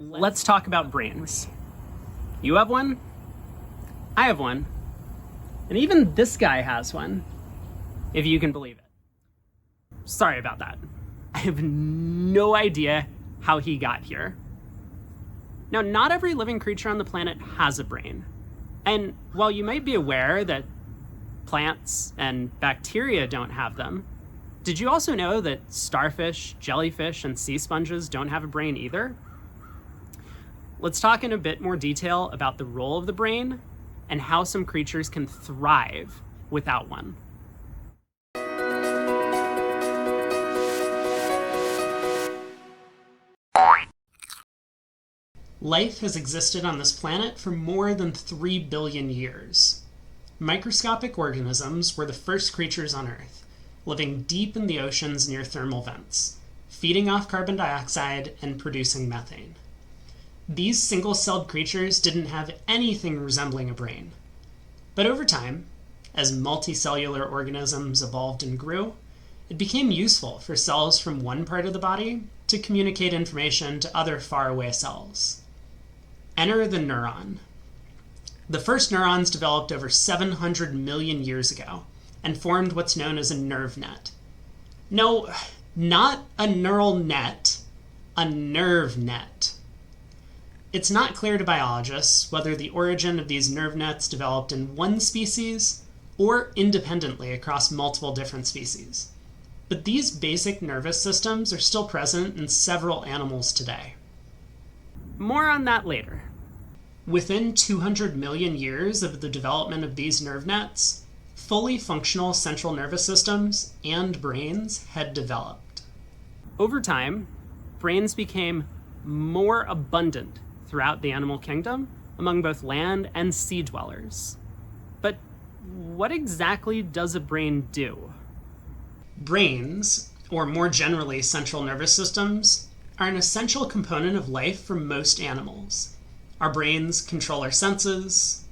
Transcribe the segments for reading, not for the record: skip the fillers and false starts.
Let's talk about brains. You have one, I have one, and even this guy has one, if you can believe it. Sorry about that. I have no idea how he got here. Now, not every living creature on the planet has a brain. And while you might be aware that plants and bacteria don't have them, did you also know that starfish, jellyfish, and sea sponges don't have a brain either? Let's talk in a bit more detail about the role of the brain and how some creatures can thrive without one. Life has existed on this planet for more than 3 billion years. Microscopic organisms were the first creatures on Earth, living deep in the oceans near thermal vents, feeding off carbon dioxide and producing methane. These single-celled creatures didn't have anything resembling a brain. But over time, as multicellular organisms evolved and grew, it became useful for cells from one part of the body to communicate information to other faraway cells. Enter the neuron. The first neurons developed over 700 million years ago and formed what's known as a nerve net. No, not a neural net, a nerve net. It's not clear to biologists whether the origin of these nerve nets developed in one species or independently across multiple different species. But these basic nervous systems are still present in several animals today. More on that later. Within 200 million years of the development of these nerve nets, fully functional central nervous systems and brains had developed. Over time, brains became more abundant throughout the animal kingdom among both land and sea dwellers. But what exactly does a brain do? Brains, or more generally central nervous systems, are an essential component of life for most animals. Our brains control our senses,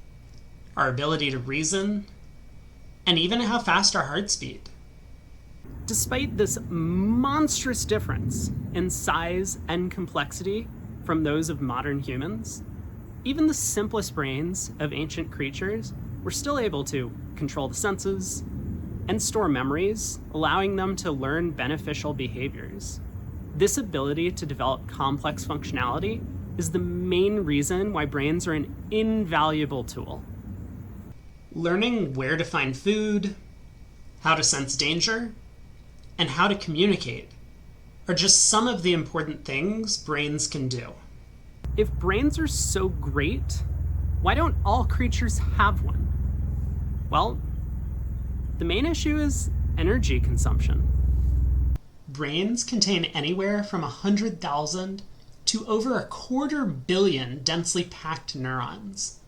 our ability to reason, and even how fast our hearts beat. Despite this monstrous difference in size and complexity from those of modern humans, even the simplest brains of ancient creatures were still able to control the senses and store memories, allowing them to learn beneficial behaviors. This ability to develop complex functionality is the main reason why brains are an invaluable tool. Learning where to find food, how to sense danger, and how to communicate are just some of the important things brains can do. If brains are so great, why don't all creatures have one? Well, the main issue is energy consumption. Brains contain anywhere from 100,000 to over 250 million densely packed neurons.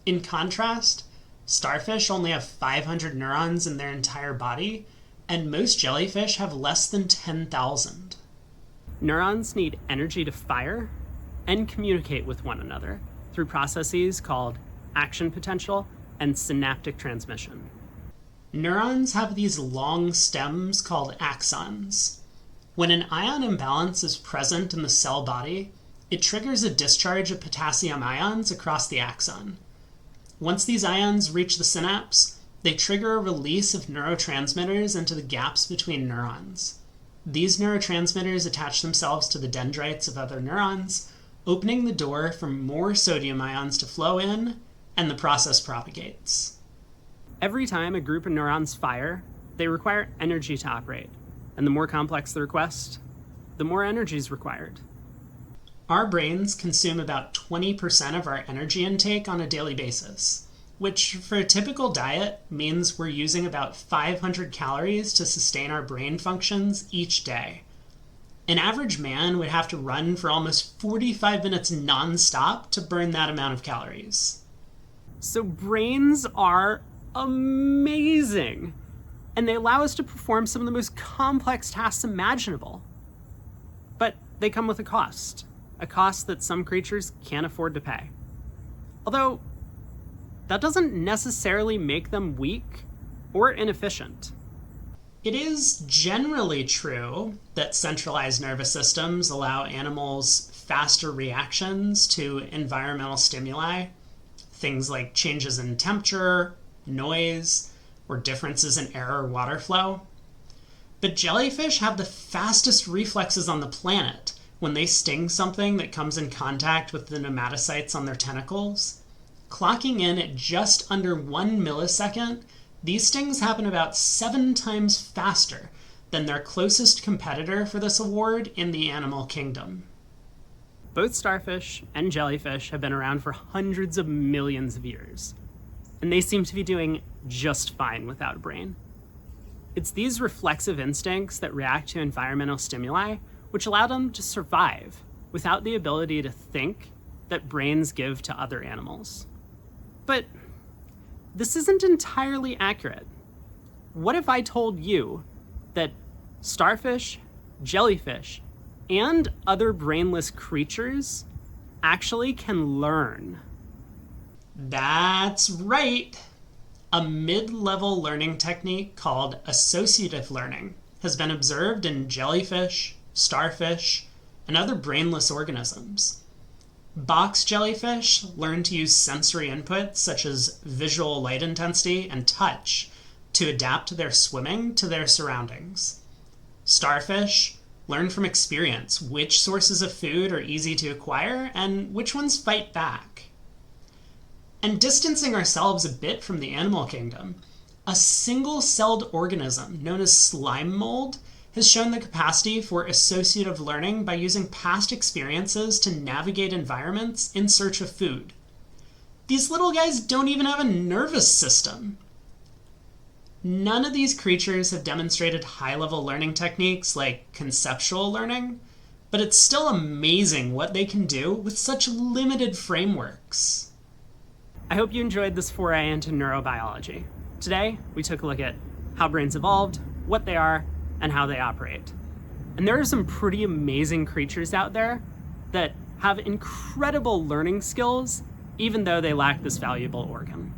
In contrast, starfish only have 500 neurons in their entire body, and most jellyfish have less than 10,000. Neurons need energy to fire and communicate with one another through processes called action potential and synaptic transmission. Neurons have these long stems called axons. When an ion imbalance is present in the cell body, it triggers a discharge of potassium ions across the axon. Once these ions reach the synapse, they trigger a release of neurotransmitters into the gaps between neurons. These neurotransmitters attach themselves to the dendrites of other neurons, opening the door for more sodium ions to flow in, and the process propagates. Every time a group of neurons fire, they require energy to operate. And the more complex the request, the more energy is required. Our brains consume about 20% of our energy intake on a daily basis, which for a typical diet means we're using about 500 calories to sustain our brain functions each day. An average man would have to run for almost 45 minutes non-stop to burn that amount of calories. So brains are amazing. And they allow us to perform some of the most complex tasks imaginable. But they come with a cost that some creatures can't afford to pay. Although, that doesn't necessarily make them weak or inefficient. It is generally true that centralized nervous systems allow animals faster reactions to environmental stimuli, things like changes in temperature, noise, or differences in air or water flow. But jellyfish have the fastest reflexes on the planet when they sting something that comes in contact with the nematocytes on their tentacles. Clocking in at just under 1 millisecond, these stings happen about 7 times faster than their closest competitor for this award in the animal kingdom. Both starfish and jellyfish have been around for hundreds of millions of years, and they seem to be doing just fine without a brain. It's these reflexive instincts that react to environmental stimuli which allow them to survive without the ability to think that brains give to other animals. But this isn't entirely accurate. What if I told you that starfish, jellyfish, and other brainless creatures actually can learn? That's right. A mid-level learning technique called associative learning has been observed in jellyfish, starfish, and other brainless organisms. Box jellyfish learn to use sensory inputs such as visual light intensity and touch to adapt their swimming to their surroundings. Starfish learn from experience which sources of food are easy to acquire and which ones fight back. And distancing ourselves a bit from the animal kingdom, a single-celled organism known as slime mold has shown the capacity for associative learning by using past experiences to navigate environments in search of food. These little guys don't even have a nervous system. None of these creatures have demonstrated high-level learning techniques like conceptual learning, but it's still amazing what they can do with such limited frameworks. I hope you enjoyed this foray into neurobiology. Today, we took a look at how brains evolved, what they are, and how they operate. And there are some pretty amazing creatures out there that have incredible learning skills, even though they lack this valuable organ.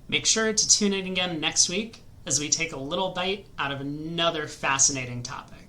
Make sure to tune in again next week as we take a little bite out of another fascinating topic.